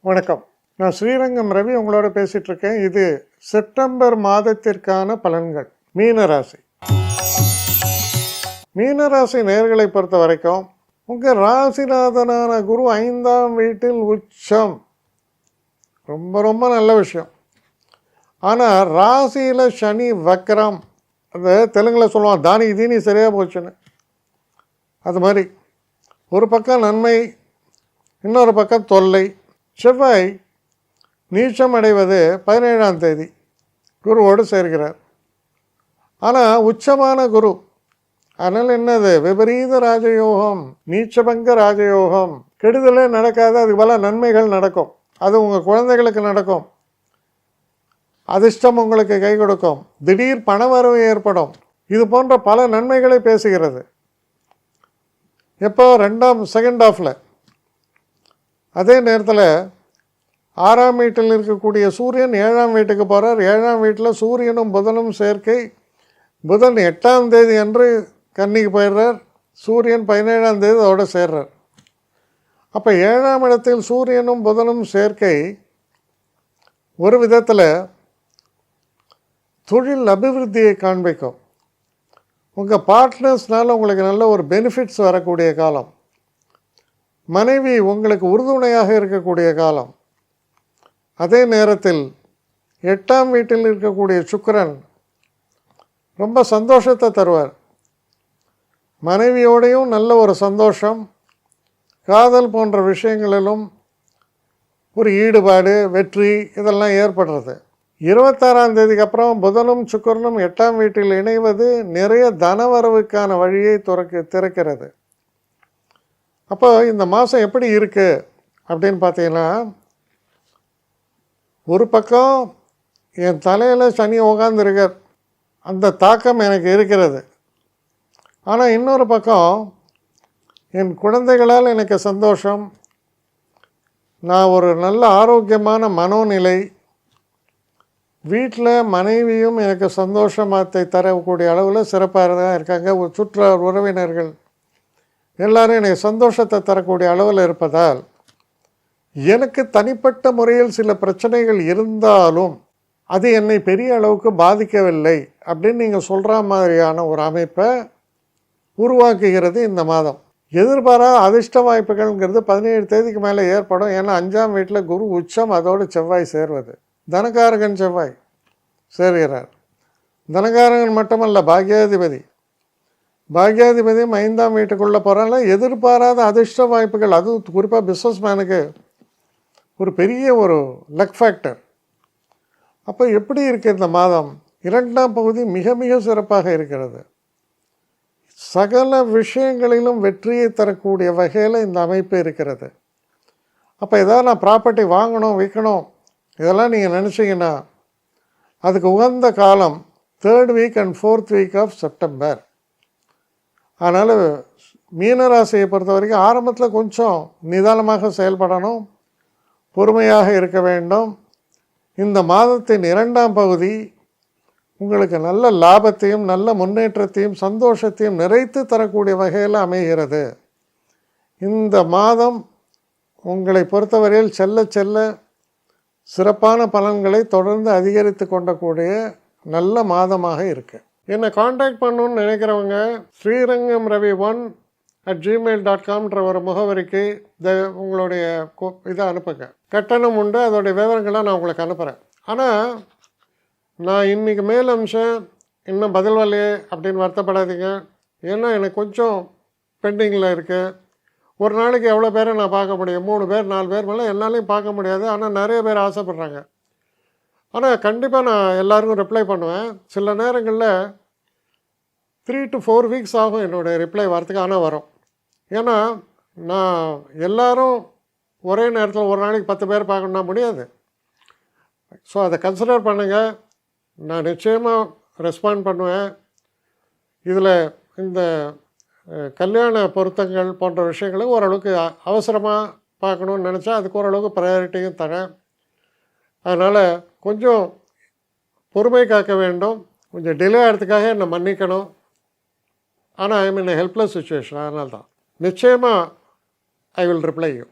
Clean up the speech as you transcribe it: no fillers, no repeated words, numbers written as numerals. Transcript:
வணக்கம். நான் ஸ்ரீரங்கம் ரவி உங்களோட பேசிகிட்டு இருக்கேன். இது செப்டம்பர் மாதத்திற்கான பலன்கள். மீனராசி. மீனராசி நேர்களை பொறுத்த வரைக்கும் உங்கள் ராசிநாதனான குரு 5ஆம் வீட்டில் உச்சம். ரொம்ப ரொம்ப நல்ல விஷயம். ஆனால் ராசியில் சனி வக்ரம், அந்த தெலுங்கில் சொல்லுவான் தானி தீனி சரியாக போச்சுன்னு. அது மாதிரி ஒரு பக்கம் நன்மை, இன்னொரு பக்கம் தொல்லை. செவ்வாய் நீச்சம் அடைவது 17ஆம் தேதி குருவோடு சேர்கிறார். ஆனால் உச்சமான குரு, அதனால் என்னது விபரீத ராஜயோகம், நீச்சபங்க ராஜயோகம். கெடுதலே நடக்காது, அதுக்கு பல நன்மைகள் நடக்கும். அது உங்கள் குழந்தைகளுக்கு நடக்கும். அதிர்ஷ்டம் உங்களுக்கு கை கொடுக்கும். திடீர் பணவரவு ஏற்படும். இது போன்ற பல நன்மைகளை பேசுகிறது. எப்போ செகண்ட் ஹாஃபில். அதே நேரத்தில் 6ஆம் வீட்டில் இருக்கக்கூடிய சூரியன் 7ஆம் வீட்டுக்கு போகிறார். 7ஆம் வீட்டில் சூரியனும் புதனும் சேர்க்கை. புதன் 8ஆம் தேதி அன்று கன்னிக்கு போயிடுறார். சூரியன் 17ஆம் தேதி அதோடு சேர்றார். அப்போ 7ஆம் இடத்தில் சூரியனும் புதனும் சேர்க்கை ஒரு விதத்தில் தொழில் அபிவிருத்தியை காண்பிக்கும். உங்கள் பார்ட்னர்ஸ்னால் உங்களுக்கு நல்ல ஒரு பெனிஃபிட்ஸ் வரக்கூடிய காலம். மனைவி உங்களுக்கு உறுதுணையாக இருக்கக்கூடிய காலம். அதே நேரத்தில் 8ஆம் வீட்டில் இருக்கக்கூடிய சுக்கிரன் ரொம்ப சந்தோஷத்தை தருவார். மனைவியோடையும் நல்ல ஒரு சந்தோஷம், காதல் போன்ற விஷயங்களிலும் ஒரு ஈடுபாடு, வெற்றி இதெல்லாம் ஏற்படுறது. 26ஆம் தேதிக்கு அப்புறம் புதனும் சுக்கிரனும் 8ஆம் வீட்டில் இணைவது நிறைய தனவரவுக்கான வழியை திறக்கிறது. அப்போ இந்த மாதம் எப்படி இருக்குது அப்படின்னு பார்த்தீங்கன்னா, ஒரு பக்கம் என் தலையில் சனி உட்காந்துருக்கார், அந்த தாக்கம் எனக்கு இருக்கிறது. ஆனால் இன்னொரு பக்கம் என் குழந்தைகளால் எனக்கு சந்தோஷம், நான் ஒரு நல்ல ஆரோக்கியமான மனோநிலை, வீட்டில் மனைவியும் எனக்கு சந்தோஷத்தை தரக்கூடிய அளவில் சிறப்பாக தான் இருக்காங்க. சுற்றார் உறவினர்கள் எல்லோரும் எனக்கு சந்தோஷத்தை தரக்கூடிய அளவில் இருப்பதால் எனக்கு தனிப்பட்ட முறையில் சில பிரச்சனைகள் இருந்தாலும் அது என்னை பெரிய அளவுக்கு பாதிக்கவில்லை அப்படின்னு நீங்கள் சொல்கிற மாதிரியான ஒரு அமைப்பை உருவாக்குகிறது இந்த மாதம். எதிர்பாரா அதிர்ஷ்ட வாய்ப்புகள்ங்கிறது 17 தேதிக்கு மேலே ஏற்படும். ஏன்னா 5ஆம் வீட்டில் குரு உச்சம், அதோடு செவ்வாய் சேர்வது. தனகாரகன் செவ்வாய் சேர்கிறார். தனகாரகன் மட்டுமல்ல, பாக்யாதிபதி. பாக்யாதிபதியும் 5ஆம் வீட்டுக்குள்ளே போகிறால எதிர்பாராத அதிர்ஷ்ட வாய்ப்புகள். அதுவும் குறிப்பாக பிஸ்னஸ் மேனுக்கு ஒரு பெரிய ஒரு லக் ஃபேக்டர். அப்போ எப்படி இருக்குது இந்த மாதம்? 2ஆம் பகுதி மிக மிக சிறப்பாக இருக்கிறது. சகல விஷயங்களிலும் வெற்றியை தரக்கூடிய வகையில் இந்த அமைப்பு இருக்கிறது. அப்போ ஏதாவது நான் ப்ராப்பர்ட்டி வாங்கணும், விற்கணும், இதெல்லாம் நீங்கள் நினச்சிங்கன்னா அதுக்கு உகந்த காலம் 3rd week and 4th week of September. அதனால் மீனராசியை பொறுத்த வரைக்கும் ஆரம்பத்தில் கொஞ்சம் நிதானமாக செயல்படணும், பொறுமையாக இருக்க வேண்டும். இந்த மாதத்தின் 2ஆம் பகுதி உங்களுக்கு நல்ல லாபத்தையும் நல்ல முன்னேற்றத்தையும் சந்தோஷத்தையும் நிறைத்து தரக்கூடிய வகையில் அமைகிறது. இந்த மாதம் உங்களை பொறுத்தவரையில் செல்ல செல்ல சிறப்பான பலன்களை தொடர்ந்து அதிகரித்து கொண்டக்கூடிய நல்ல மாதமாக இருக்குது. என்னை காண்டாக்ட் பண்ணணுன்னு நினைக்கிறவங்க ஸ்ரீரங்கம் ரவி 1@gmail.com ஒரு முகவரிக்கு உங்களுடைய இதை அனுப்புங்க. கட்டணம் உண்டு, அதோடைய விவரங்களை நான் உங்களுக்கு அனுப்புகிறேன். ஆனால் நான் இன்றைக்கி மேல் அம்சம் இன்னும் பதில் வரலையே அப்படின்னு வருத்தப்படாதீங்க. ஏன்னா எனக்கு கொஞ்சம் பெண்டிங்கில் இருக்குது. ஒரு நாளைக்கு எவ்வளோ பேரை நான் பார்க்க முடியும்? 3 பேர் 4 பேர் மேலே என்னாலையும் பார்க்க முடியாது. ஆனால் நிறைய பேர் ஆசைப்பட்றாங்க. ஆனால் கண்டிப்பாக நான் எல்லாருக்கும் ரிப்ளை பண்ணுவேன். சில நேரங்களில் 3 to 4 வீக்ஸ் ஆகும் என்னுடைய ரிப்ளை வரத்துக்கு. ஆனால் வரும். ஏன்னா நான் எல்லோரும் ஒரே நேரத்தில் ஒரு நாளைக்கு 10 பேர் பார்க்கணுன்னா முடியாது. ஸோ அதை கன்சிடர் பண்ணுங்கள். நான் நிச்சயமாக ரெஸ்பாண்ட் பண்ணுவேன். இதில் இந்த கல்யாண பொருத்தங்கள் போன்ற விஷயங்களை ஓரளவுக்கு அவசரமாக பார்க்கணுன்னு நினச்சா அதுக்கு ஓரளவுக்கு ப்ரையாரிட்டியும் தரேன். அதனால் கொஞ்சம் பொறுமை காக்க வேண்டும். கொஞ்சம் டிலே ஆகிறதுக்காக என்னை மன்னிக்கணும். ஆனால் ஐ மீன் ஹெல்ப்லெஸ் சுச்சுவேஷன். அதனால தான் நிச்சயமாக ஐ வில் ரிப்ளை யூ.